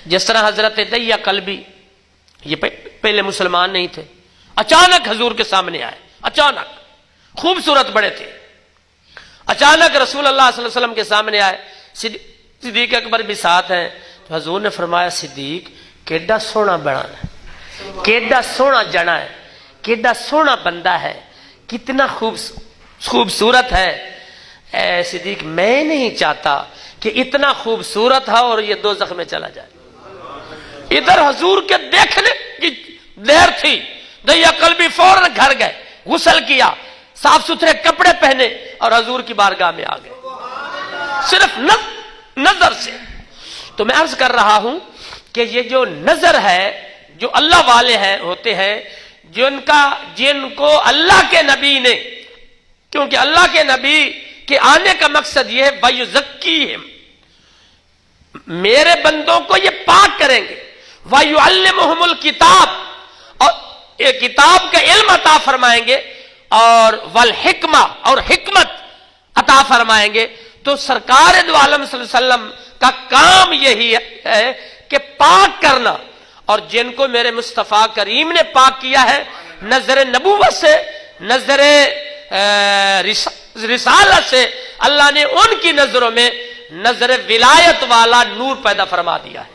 جس طرح حضرت دہیہ کلبی یہ پہلے مسلمان نہیں تھے، اچانک حضور کے سامنے آئے، اچانک خوبصورت بڑے تھے، اچانک رسول اللہ صلی اللہ علیہ وسلم کے سامنے آئے، صدیق اکبر بھی ساتھ ہیں، تو حضور نے فرمایا صدیق کیڈا سونا بنا ہے، کیڈا سونا جنا ہے، کیڈا سونا بندہ ہے، کتنا خوبصورت ہے۔ اے صدیق میں نہیں چاہتا کہ اتنا خوبصورت ہے اور یہ دوزخ میں چلا جائے۔ ادھر حضور کے دیکھنے کی دیر تھی، دہیہ کلبی فوراً گھر گئے، غسل کیا، صاف ستھرے کپڑے پہنے اور حضور کی بارگاہ میں آ گئے صرف نظر سے۔ تو میں عرض کر رہا ہوں کہ یہ جو نظر ہے، جو اللہ والے ہیں ہوتے ہیں، جن کو اللہ کے نبی نے، کیونکہ اللہ کے نبی کے آنے کا مقصد یہ ہے وَيُزَكِّيهِمْ، میرے بندوں کو یہ پاک کریں گے، وَيُعَلِّمُهُمُ الْكِتَابَ، اور یہ کتاب کا علم عطا فرمائیں گے، اور والحکمہ، اور حکمت عطا فرمائیں گے۔ تو سرکار دو عالم صلی اللہ علیہ وسلم کا کام یہی ہے کہ پاک کرنا، اور جن کو میرے مصطفیٰ کریم نے پاک کیا ہے نظر نبوت سے، نظر رسالت سے، اللہ نے ان کی نظروں میں نظر ولایت والا نور پیدا فرما دیا ہے۔